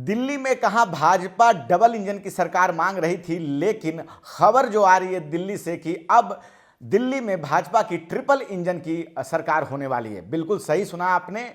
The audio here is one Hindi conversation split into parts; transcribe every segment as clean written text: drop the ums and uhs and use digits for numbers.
दिल्ली में कहा भाजपा डबल इंजन की सरकार मांग रही थी, लेकिन खबर जो आ रही है दिल्ली से कि अब दिल्ली में भाजपा की ट्रिपल इंजन की सरकार होने वाली है। बिल्कुल सही सुना आपने,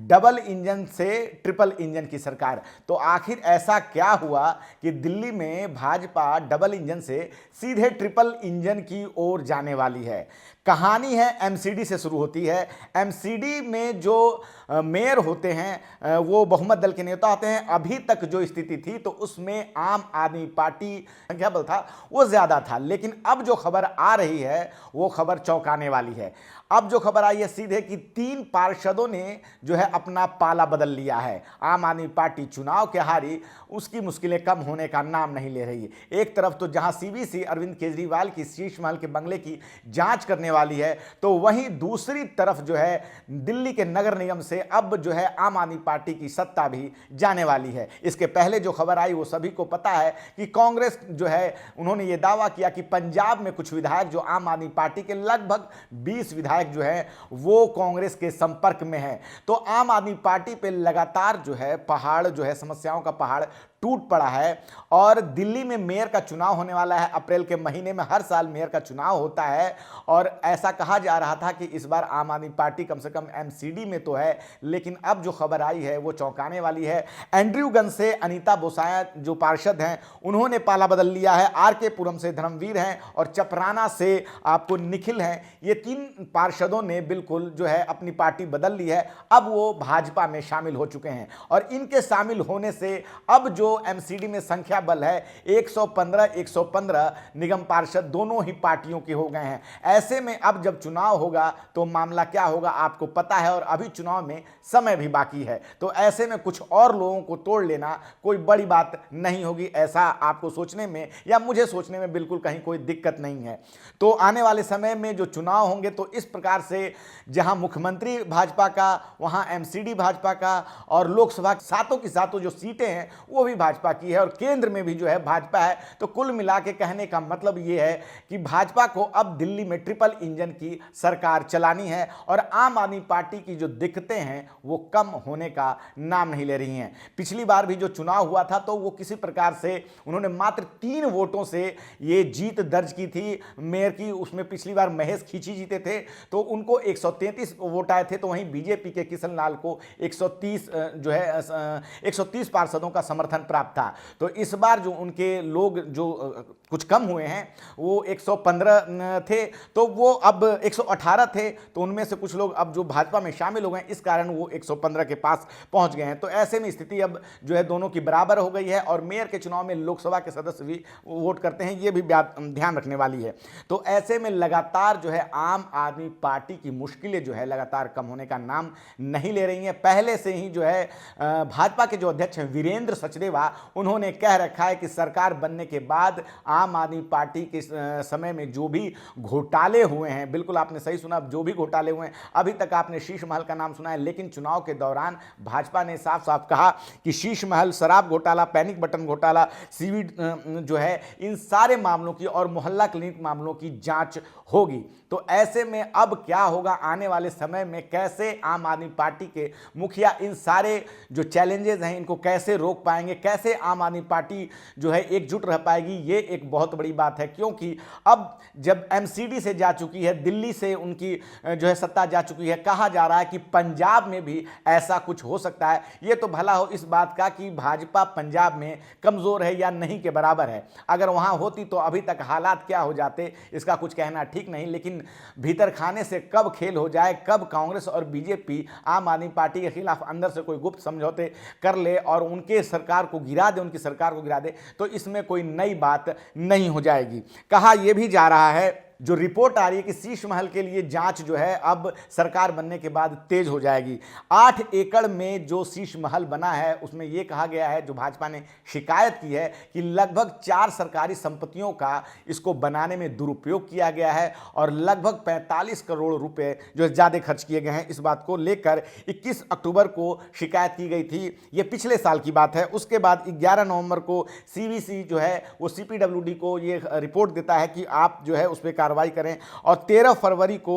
डबल इंजन से ट्रिपल इंजन की सरकार। तो आखिर ऐसा क्या हुआ कि दिल्ली में भाजपा डबल इंजन से सीधे ट्रिपल इंजन की ओर जाने वाली है। कहानी है एमसीडी से शुरू होती है। एमसीडी में जो मेयर होते हैं वो बहुमत दल के नेता होते हैं। अभी तक जो स्थिति थी तो उसमें आम आदमी पार्टी संख्या बल था वो ज्यादा था, लेकिन अब जो खबर आ रही है वो खबर चौंकाने वाली है। अब जो खबर आई है सीधे कि 3 पार्षदों ने जो है अपना पाला बदल लिया है। आम आदमी पार्टी चुनाव के हारी, उसकी मुश्किलें कम होने का नाम नहीं ले रही है। एक तरफ तो जहां सीवीसी अरविंद केजरीवाल की शीश महल के बंगले की जांच करने वाली है, तो वहीं दूसरी तरफ जो है दिल्ली के नगर निगम से अब जो है आम आदमी पार्टी की सत्ता भी जाने वाली है। इसके पहले जो खबर आई वो सभी को पता है कि कांग्रेस जो है उन्होंने ये दावा किया कि पंजाब में कुछ विधायक जो आम आदमी पार्टी के लगभग 20 विधायक जो है वो कांग्रेस के संपर्क में है। तो आम आदमी पार्टी पे लगातार जो है पहाड़ जो है समस्याओं का पहाड़ टूट पड़ा है। और दिल्ली में मेयर का चुनाव होने वाला है। अप्रैल के महीने में हर साल मेयर का चुनाव होता है और ऐसा कहा जा रहा था कि इस बार आम आदमी पार्टी कम से कम एमसीडी में तो है, लेकिन अब जो खबर आई है वो चौंकाने वाली है। एंड्रयूगंज से अनीता बोसाया जो पार्षद हैं उन्होंने पाला बदल लिया है। आरके पुरम से धर्मवीर हैं और चपराना से आपको निखिल हैं। ये 3 पार्षदों ने बिल्कुल जो है अपनी पार्टी बदल ली है। अब वो भाजपा में शामिल हो चुके हैं और इनके शामिल होने से अब जो एमसीडी में संख्या बल है 115 निगम पार्षद दोनों ही पार्टियों के हो गए हैं। ऐसे में अब जब चुनाव होगा तो मामला क्या होगा आपको पता है, और अभी चुनाव में समय भी बाकी है। तो ऐसे में कुछ और लोगों को तोड़ लेना कोई बड़ी बात नहीं होगी, ऐसा आपको सोचने में या मुझे सोचने में बिल्कुल कहीं कोई दिक्कत नहीं है। तो आने वाले समय में जो चुनाव होंगे तो इस प्रकार से जहां मुख्यमंत्री भाजपा का, वहां एमसीडी भाजपा का और लोकसभा सातों की सातों जो सीटें हैं वो भी भाजपा की है और केंद्र में भी जो है भाजपा है। तो कुल मिला के कहने का मतलब ये है कि भाजपा को अब दिल्ली में ट्रिपल इंजन की सरकार चलानी है और आम आदमी पार्टी की जो दिक्कतें हैं वो कम होने का नाम नहीं ले रही हैं। पिछली बार भी जो चुनाव हुआ था तो वो किसी प्रकार से उन्होंने मात्र 3 वोटों से ये जीत दर्ज की थी मेयर की। उसमें पिछली बार महेश खींची जीते थे तो उनको 133 वोट आए थे, तो वहीं बीजेपी के किशन लाल को 130 पार्षदों का समर्थन प्राप्त था। तो इस बार जो उनके लोग जो कुछ कम हुए हैं वो 115 थे, तो वो अब 118 थे, तो उनमें से कुछ लोग अब जो भाजपा में शामिल हो गए, इस कारण वो 115 के पास पहुंच गए हैं। तो ऐसे में स्थिति अब जो है दोनों की बराबर हो गई है और मेयर के चुनाव में लोकसभा के सदस्य भी वोट करते हैं, ये भी ध्यान रखने वाली है। तो ऐसे में लगातार जो है आम आदमी पार्टी की मुश्किलें जो है लगातार कम होने का नाम नहीं ले रही हैं। पहले से ही जो है भाजपा के जो अध्यक्ष हैं वीरेंद्र सचदेवा, उन्होंने कह रखा है कि सरकार बनने के बाद आम आदमी पार्टी के समय में जो भी घोटाले हुए हैं, बिल्कुल आपने सही सुना, जो भी घोटाले हुए हैं, अभी तक आपने शीश महल का नाम सुना है, लेकिन चुनाव के दौरान भाजपा ने साफ साफ कहा कि शीश महल, शराब घोटाला, पैनिक बटन घोटाला, सीवी जो है, इन सारे मामलों की और मोहल्ला क्लिनिक मामलों की जांच होगी। तो ऐसे में अब क्या होगा आने वाले समय में, कैसे आम आदमी पार्टी के मुखिया इन सारे जो चैलेंजेस हैं इनको कैसे रोक पाएंगे, कैसे आम आदमी पार्टी जो है एकजुट रह पाएगी, ये एक बहुत बड़ी बात है। क्योंकि अब जब एमसीडी से जा चुकी है, दिल्ली से उनकी जो है सत्ता जा चुकी है, कहा जा रहा है कि पंजाब में भी ऐसा कुछ हो सकता है। ये तो भला हो इस बात का कि भाजपा पंजाब में कमजोर है या नहीं के बराबर है। अगर वहां होती तो अभी तक हालात क्या हो जाते इसका कुछ कहना ठीक नहीं, लेकिन भीतर खाने से कब खेल हो जाए, कब कांग्रेस और बीजेपी आम आदमी पार्टी के खिलाफ अंदर से कोई गुप्त समझौते कर ले और उनके सरकार को गिरा दे, उनकी सरकार को गिरा दे, तो इसमें कोई नई बात नहीं हो जाएगी। कहा यह भी जा रहा है, जो रिपोर्ट आ रही है कि शीश महल के लिए जांच जो है अब सरकार बनने के बाद तेज हो जाएगी। 8 एकड़ में जो शीश महल बना है उसमें यह कहा गया है, जो भाजपा ने शिकायत की है, कि लगभग 4 सरकारी संपत्तियों का इसको बनाने में दुरुपयोग किया गया है और लगभग 45 करोड़ रुपए जो ज्यादा खर्च किए गए हैं। इस बात को लेकर 21 अक्टूबर को शिकायत की गई थी, यह पिछले साल की बात है। उसके बाद 11 नवंबर को सीवीसी जो है वो सीपीडब्ल्यूडी को ये रिपोर्ट देता है कि आप जो है उस पर कार्रवाई करें और 13 फरवरी को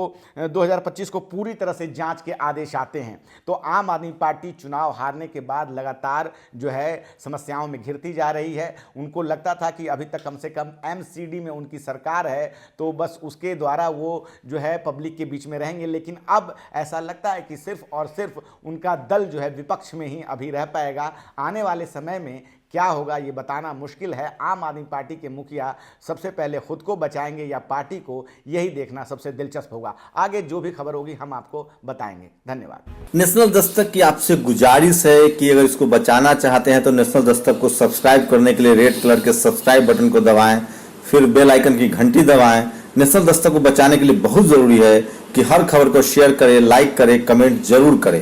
2025 को पूरी तरह से जांच के आदेश आते हैं। तो आम आदमी पार्टी चुनाव हारने के बाद लगातार जो है समस्याओं में घिरती जा रही है। उनको लगता था कि अभी तक कम से कम एमसीडी में उनकी सरकार है तो बस उसके द्वारा वो जो है पब्लिक के बीच में रहेंगे, लेकिन अब ऐसा लगता है कि सिर्फ और सिर्फ उनका दल जो है विपक्ष में ही अभी रह पाएगा। आने वाले समय में क्या होगा ये बताना मुश्किल है। आम आदमी पार्टी के मुखिया सबसे पहले खुद को बचाएंगे या पार्टी को, यही देखना सबसे दिलचस्प होगा। आगे जो भी खबर होगी हम आपको बताएंगे। धन्यवाद। नेशनल दस्तक की आपसे गुजारिश है कि अगर इसको बचाना चाहते हैं तो नेशनल दस्तक को सब्सक्राइब करने के लिए रेड कलर के सब्सक्राइब बटन को दबाएं, फिर बेल आइकन की घंटी दबाएं। नेशनल दस्तक को बचाने के लिए बहुत जरूरी है कि हर खबर को शेयर करें, लाइक करें, कमेंट जरूर करें।